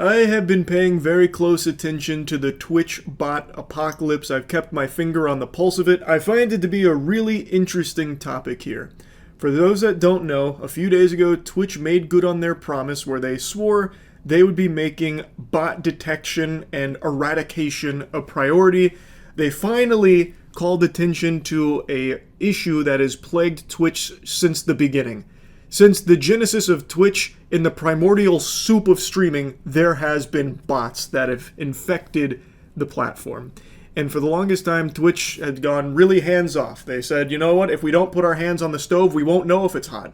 I have been paying very close attention to the Twitch bot apocalypse. I've kept my finger on the pulse of it. I find it to be a really interesting topic here. For those that don't know, a few days ago, Twitch made good on their promise where they swore they would be making bot detection and eradication a priority. They finally called attention to a issue that has plagued Twitch since the beginning. Since the genesis of Twitch, in the primordial soup of streaming, there has been bots that have infected the platform. And for the longest time, Twitch had gone really hands-off. They said, you know what, if we don't put our hands on the stove, we won't know if it's hot.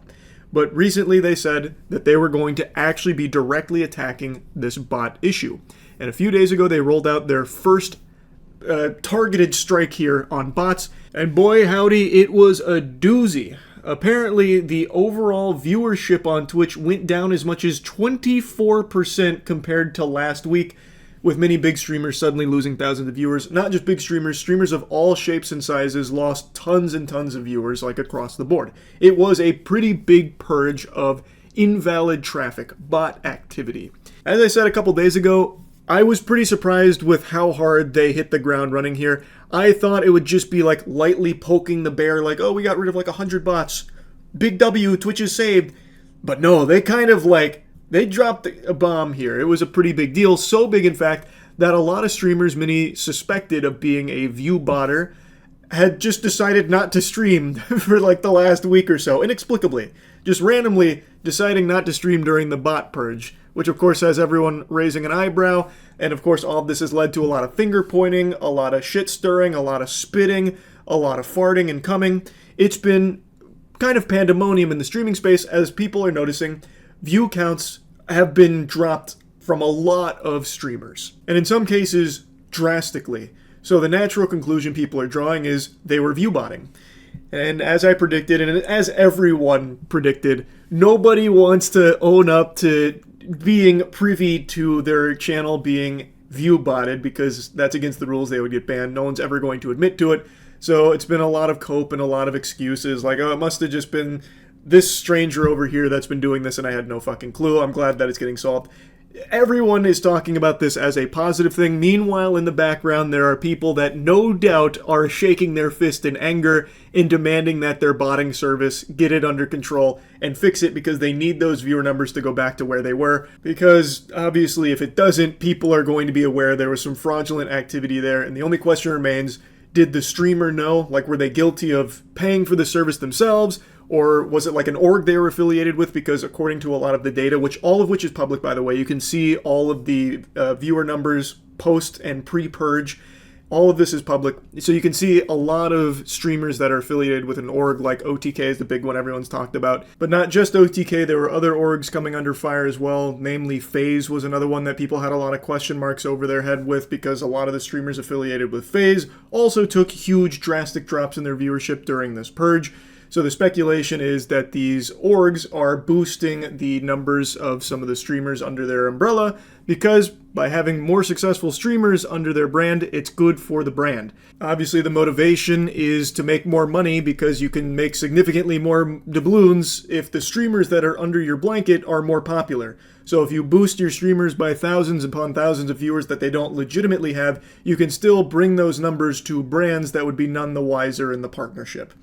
But recently they said that they were going to actually be directly attacking this bot issue. And a few days ago, they rolled out their first targeted strike here on bots. And boy, howdy, it was a doozy. Apparently, the overall viewership on Twitch went down as much as 24% compared to last week, with many big streamers suddenly losing thousands of viewers. Not just big streamers, streamers of all shapes and sizes lost tons and tons of viewers, like across the board. It was a pretty big purge of invalid traffic, bot activity. As I said a couple days ago, I was pretty surprised with how hard they hit the ground running here. I thought it would just be like lightly poking the bear, like, oh, we got rid of like 100 bots. Big W, Twitch is saved. But no, they kind of like, they dropped a bomb here. It was a pretty big deal. So big, in fact, that a lot of streamers, many suspected of being a view botter, had just decided not to stream for like the last week or so, inexplicably. Just randomly deciding not to stream during the bot purge, which of course has everyone raising an eyebrow, and of course all of this has led to a lot of finger pointing, a lot of shit stirring, a lot of spitting, a lot of farting and coming. It's been kind of pandemonium in the streaming space as people are noticing view counts have been dropped from a lot of streamers, and in some cases drastically. So the natural conclusion people are drawing is they were view botting. And as I predicted, and as everyone predicted, nobody wants to own up to being privy to their channel being view botted, because that's against the rules. They would get banned. No one's ever going to admit to it. So it's been a lot of cope and a lot of excuses, like, oh, it must have just been this stranger over here that's been doing this and I had no fucking clue. I'm glad that it's getting solved. Everyone is talking about this as a positive thing. Meanwhile, in the background, there are people that no doubt are shaking their fist in anger in demanding that their botting service get it under control and fix it, because they need those viewer numbers to go back to where they were. Because obviously, if it doesn't, people are going to be aware there was some fraudulent activity there. And the only question remains, did the streamer know? Like, were they guilty of paying for the service themselves? Or was it like an org they were affiliated with? Because according to a lot of the data, all of which is public, by the way, you can see all of the viewer numbers post and pre-purge. All of this is public. So you can see a lot of streamers that are affiliated with an org, like OTK is the big one everyone's talked about. But not just OTK, there were other orgs coming under fire as well. Namely, FaZe was another one that people had a lot of question marks over their head with, because a lot of the streamers affiliated with FaZe also took huge drastic drops in their viewership during this purge. So the speculation is that these orgs are boosting the numbers of some of the streamers under their umbrella, because by having more successful streamers under their brand, it's good for the brand. Obviously, the motivation is to make more money, because you can make significantly more doubloons if the streamers that are under your blanket are more popular. So if you boost your streamers by thousands upon thousands of viewers that they don't legitimately have, you can still bring those numbers to brands that would be none the wiser in the partnership.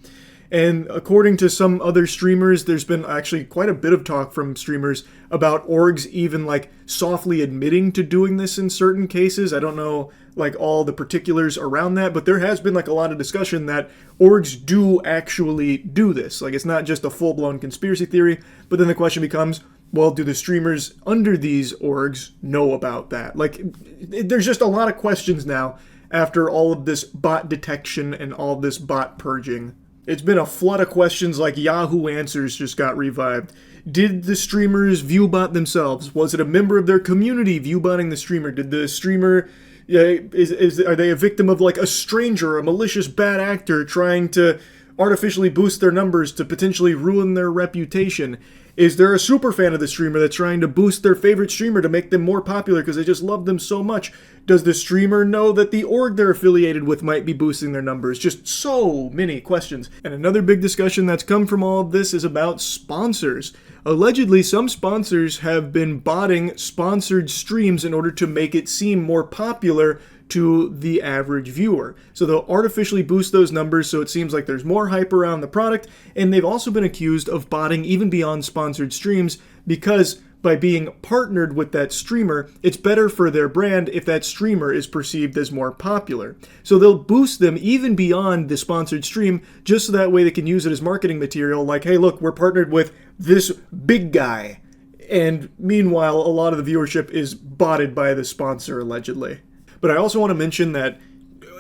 And according to some other streamers, there's been actually quite a bit of talk from streamers about orgs even like softly admitting to doing this in certain cases. I don't know like all the particulars around that, but there has been like a lot of discussion that orgs do actually do this. Like, it's not just a full-blown conspiracy theory, but then the question becomes, well, do the streamers under these orgs know about that? Like, there's just a lot of questions now after all of this bot detection and all of this bot purging. It's been a flood of questions, like Yahoo Answers just got revived. Did the streamers viewbot themselves? Was it a member of their community viewbotting the streamer? Did the streamer, are they a victim of like a stranger, a malicious bad actor trying to artificially boost their numbers to potentially ruin their reputation? Is there a super fan of the streamer that's trying to boost their favorite streamer to make them more popular because they just love them so much? Does the streamer know that the org they're affiliated with might be boosting their numbers? Just so many questions. And another big discussion that's come from all of this is about sponsors. Allegedly, some sponsors have been botting sponsored streams in order to make it seem more popular to the average viewer. So they'll artificially boost those numbers so it seems like there's more hype around the product, and they've also been accused of botting even beyond sponsored streams because by being partnered with that streamer, it's better for their brand if that streamer is perceived as more popular. So they'll boost them even beyond the sponsored stream just so that way they can use it as marketing material like, hey, look, we're partnered with this big guy. And meanwhile, a lot of the viewership is botted by the sponsor, allegedly. But I also want to mention that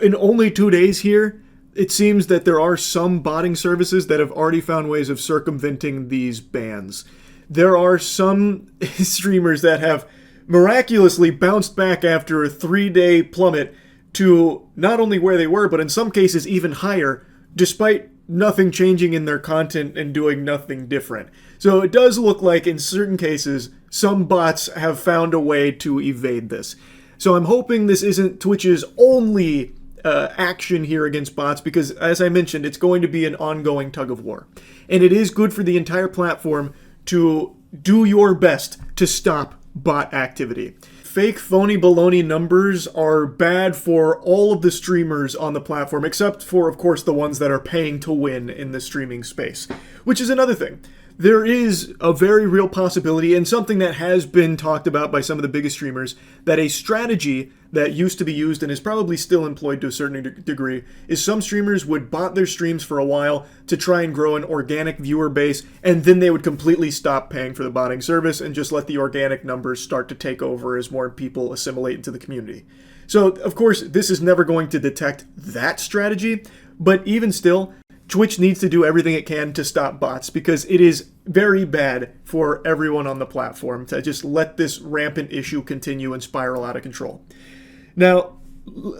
in only 2 days here, it seems that there are some botting services that have already found ways of circumventing these bans. There are some streamers that have miraculously bounced back after a 3-day plummet to not only where they were, but in some cases even higher, despite nothing changing in their content and doing nothing different. So it does look like in certain cases, some bots have found a way to evade this. So I'm hoping this isn't Twitch's only action here against bots because, as I mentioned, it's going to be an ongoing tug of war. And it is good for the entire platform to do your best to stop bot activity. Fake, phony, baloney numbers are bad for all of the streamers on the platform, except for, of course, the ones that are paying to win in the streaming space, which is another thing. There is a very real possibility, and something that has been talked about by some of the biggest streamers, that a strategy that used to be used and is probably still employed to a certain degree is some streamers would bot their streams for a while to try and grow an organic viewer base, and then they would completely stop paying for the botting service and just let the organic numbers start to take over as more people assimilate into the community. So, of course, this is never going to detect that strategy, but even still, Twitch needs to do everything it can to stop bots because it is very bad for everyone on the platform to just let this rampant issue continue and spiral out of control. Now,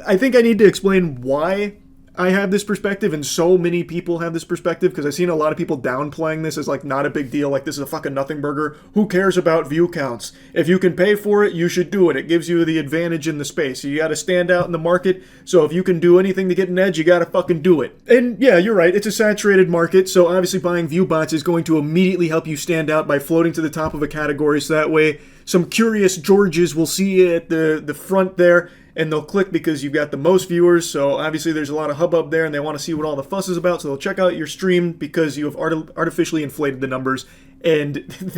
I think I need to explain why I have this perspective and so many people have this perspective because I've seen a lot of people downplaying this as like not a big deal, like this is a fucking nothing burger. Who cares about view counts? If you can pay for it, you should do it. It gives you the advantage in the space. You gotta stand out in the market, so if you can do anything to get an edge, you gotta fucking do it. And yeah, you're right, it's a saturated market, so obviously buying view bots is going to immediately help you stand out by floating to the top of a category, so that way some curious Georges will see you at the front there, and they'll click because you've got the most viewers, so obviously there's a lot of hubbub there, and they want to see what all the fuss is about, so they'll check out your stream because you have artificially inflated the numbers, and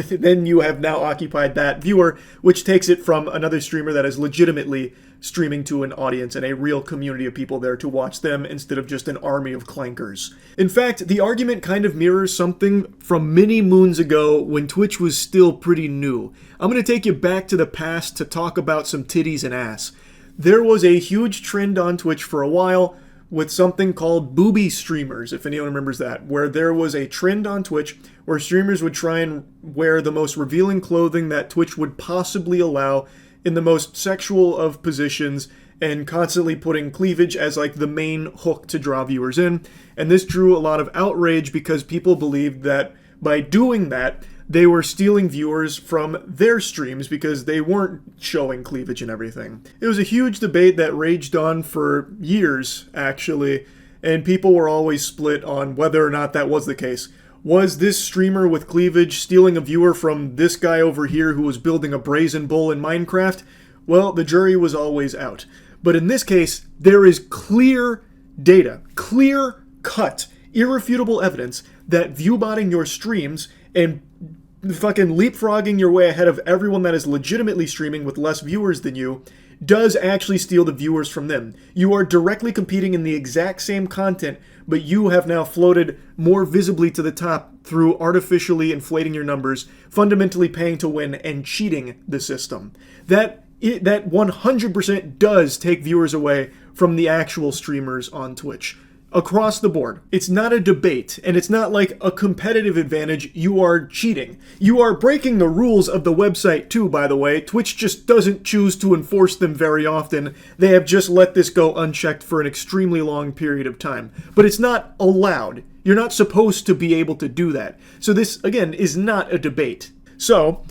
then you have now occupied that viewer, which takes it from another streamer that is legitimately streaming to an audience and a real community of people there to watch them instead of just an army of clankers. In fact, the argument kind of mirrors something from many moons ago when Twitch was still pretty new. I'm going to take you back to the past to talk about some titties and ass. There was a huge trend on Twitch for a while with something called booby streamers, if anyone remembers that, where there was a trend on Twitch where streamers would try and wear the most revealing clothing that Twitch would possibly allow in the most sexual of positions and constantly putting cleavage as like the main hook to draw viewers in. And this drew a lot of outrage because people believed that by doing that, they were stealing viewers from their streams because they weren't showing cleavage and everything. It was a huge debate that raged on for years, actually, and people were always split on whether or not that was the case. Was this streamer with cleavage stealing a viewer from this guy over here who was building a brazen bull in Minecraft? Well, the jury was always out. But in this case, there is clear data, clear-cut, irrefutable evidence that viewbotting your streams and fucking leapfrogging your way ahead of everyone that is legitimately streaming with less viewers than you does actually steal the viewers from them. You are directly competing in the exact same content, but you have now floated more visibly to the top through artificially inflating your numbers, fundamentally paying to win, and cheating the system. That 100% does take viewers away from the actual streamers on Twitch. across the board. It's not a debate, and it's not like a competitive advantage. You are cheating. You are breaking the rules of the website too, by the way. Twitch just doesn't choose to enforce them very often. They have just let this go unchecked for an extremely long period of time. But it's not allowed. You're not supposed to be able to do that. So this, again, is not a debate. So,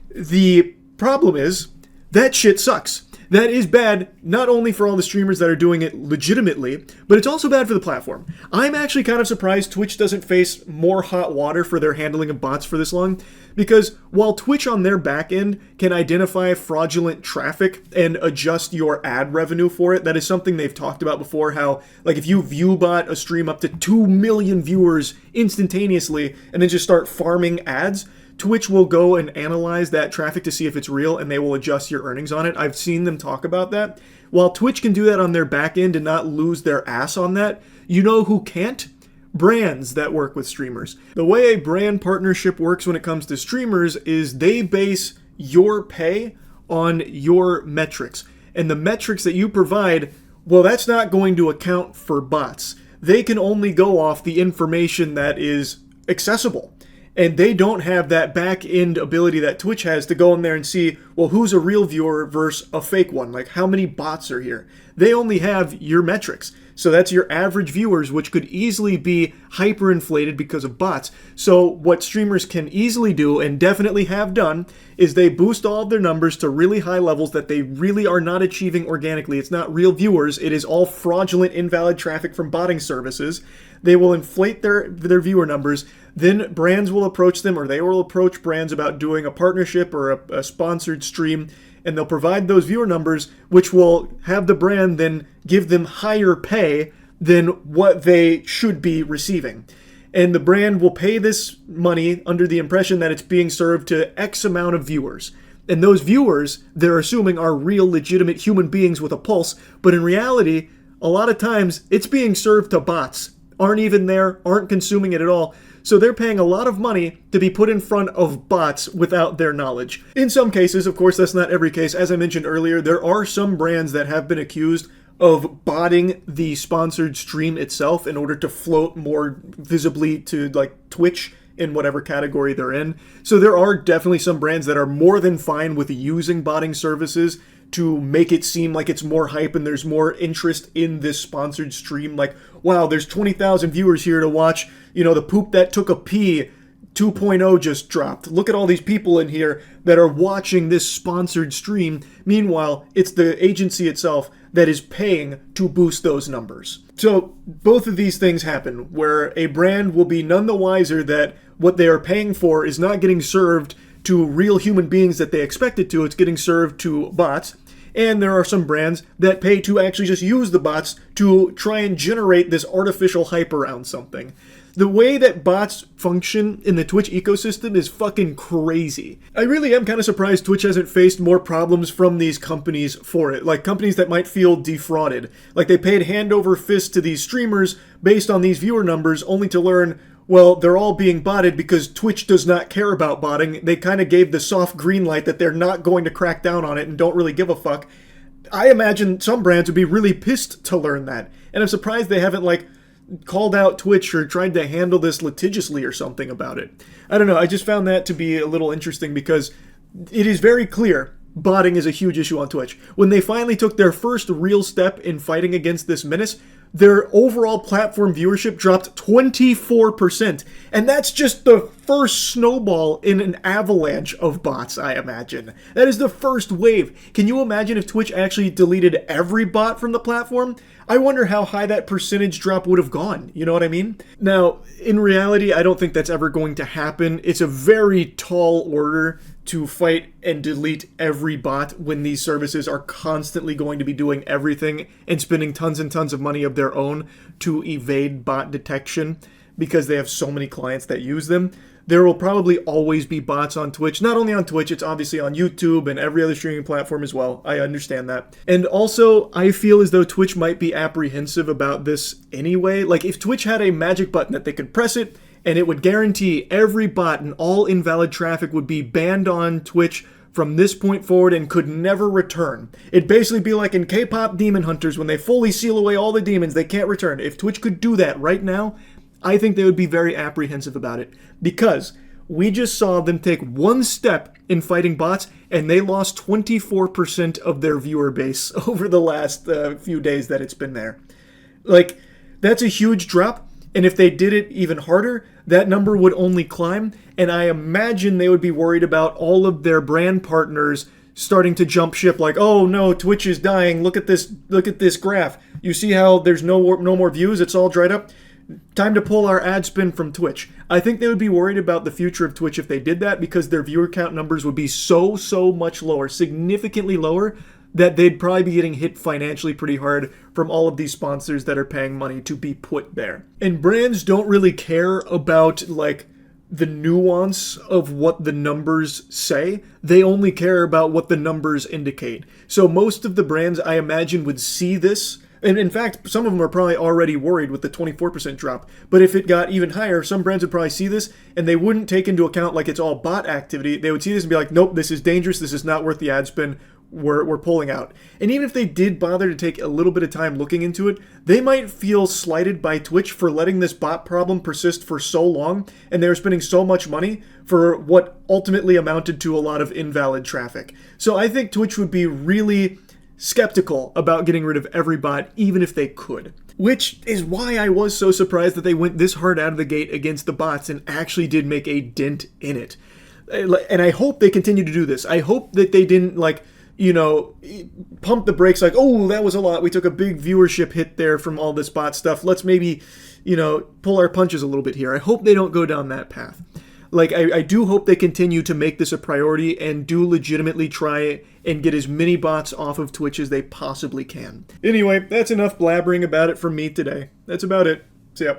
the problem is, that shit sucks. That is bad, not only for all the streamers that are doing it legitimately, but it's also bad for the platform. I'm actually kind of surprised Twitch doesn't face more hot water for their handling of bots for this long, because while Twitch on their back end can identify fraudulent traffic and adjust your ad revenue for it, that is something they've talked about before, how, like, if you viewbot a stream up to 2 million viewers instantaneously and then just start farming ads, Twitch will go and analyze that traffic to see if it's real, and they will adjust your earnings on it. I've seen them talk about that. While Twitch can do that on their back end and not lose their ass on that, you know who can't? Brands that work with streamers. The way a brand partnership works when it comes to streamers is they base your pay on your metrics. And the metrics that you provide, well, that's not going to account for bots. They can only go off the information that is accessible. And they don't have that back-end ability that Twitch has to go in there and see, well, who's a real viewer versus a fake one? Like, how many bots are here? They only have your metrics. So that's your average viewers, which could easily be hyperinflated because of bots. So what streamers can easily do, and definitely have done, is they boost all of their numbers to really high levels that they really are not achieving organically. It's not real viewers. It is all fraudulent, invalid traffic from botting services. They will inflate their viewer numbers. Then brands will approach them, or they will approach brands about doing a partnership or a sponsored stream, and they'll provide those viewer numbers, which will have the brand then give them higher pay than what they should be receiving. And the brand will pay this money under the impression that it's being served to X amount of viewers. And those viewers, they're assuming, are real, legitimate human beings with a pulse, but in reality, a lot of times, it's being served to bots. Aren't even there, aren't consuming it at all. So they're paying a lot of money to be put in front of bots without their knowledge. In some cases, of course, that's not every case. As I mentioned earlier, there are some brands that have been accused of botting the sponsored stream itself in order to float more visibly to, like, Twitch in whatever category they're in. So there are definitely some brands that are more than fine with using botting services to make it seem like it's more hype and there's more interest in this sponsored stream. Like, wow, there's 20,000 viewers here to watch, the poop that took a pee 2.0 just dropped. Look at all these people in here that are watching this sponsored stream. Meanwhile, it's the agency itself that is paying to boost those numbers. So both of these things happen, where a brand will be none the wiser that what they are paying for is not getting served to real human beings that they expect it to. It's getting served to bots. And there are some brands that pay to actually just use the bots to try and generate this artificial hype around something. The way that bots function in the Twitch ecosystem is fucking crazy. I really am kind of surprised Twitch hasn't faced more problems from these companies for it. Like companies that might feel defrauded. Like they paid hand over fist to these streamers based on these viewer numbers only to learn, well, they're all being botted because Twitch does not care about botting. They kind of gave the soft green light that they're not going to crack down on it and don't really give a fuck. I imagine some brands would be really pissed to learn that. And I'm surprised they haven't, called out Twitch or tried to handle this litigiously or something about it. I don't know, I just found that to be a little interesting because it is very clear botting is a huge issue on Twitch. When they finally took their first real step in fighting against this menace, their overall platform viewership dropped 24%. And that's just the first snowball in an avalanche of bots, I imagine. That is the first wave. Can you imagine if Twitch actually deleted every bot from the platform? I wonder how high that percentage drop would have gone. You know what I mean? Now, in reality, I don't think that's ever going to happen. It's a very tall order to fight and delete every bot when these services are constantly going to be doing everything and spending tons and tons of money of their own to evade bot detection because they have so many clients that use them. There will probably always be bots on Twitch. Not only on Twitch, it's obviously on YouTube and every other streaming platform as well. I understand that. And also, I feel as though Twitch might be apprehensive about this anyway. Like, if Twitch had a magic button that they could press it, and it would guarantee every bot and all invalid traffic would be banned on Twitch from this point forward and could never return. It'd basically be like in K-pop Demon Hunters when they fully seal away all the demons, they can't return. If Twitch could do that right now, I think they would be very apprehensive about it, because we just saw them take one step in fighting bots, and they lost 24% of their viewer base over the last few days that it's been there. Like, that's a huge drop, and if they did it even harder, that number would only climb, and I imagine they would be worried about all of their brand partners starting to jump ship, like, oh no, Twitch is dying, look at this graph. You see how there's no more views, it's all dried up? Time to pull our ad spin from Twitch. I think they would be worried about the future of Twitch if they did that, because their viewer count numbers would be so much lower, significantly lower, that they'd probably be getting hit financially pretty hard from all of these sponsors that are paying money to be put there. And brands don't really care about, like, the nuance of what the numbers say. They only care about what the numbers indicate. So most of the brands, I imagine, would see this. And in fact, some of them are probably already worried with the 24% drop. But if it got even higher, some brands would probably see this, and they wouldn't take into account like it's all bot activity. They would see this and be like, nope, this is dangerous. This is not worth the ad spin. We're pulling out. And even if they did bother to take a little bit of time looking into it, they might feel slighted by Twitch for letting this bot problem persist for so long, and they were spending so much money for what ultimately amounted to a lot of invalid traffic. So I think Twitch would be really skeptical about getting rid of every bot, even if they could. Which is why I was so surprised that they went this hard out of the gate against the bots and actually did make a dent in it. And I hope they continue to do this. I hope that they didn't, like, you know, pump the brakes like, oh, that was a lot. We took a big viewership hit there from all this bot stuff. Let's maybe, you know, pull our punches a little bit here. I hope they don't go down that path. Like, I do hope they continue to make this a priority and do legitimately try and get as many bots off of Twitch as they possibly can. Anyway, that's enough blabbering about it from me today. That's about it. See ya.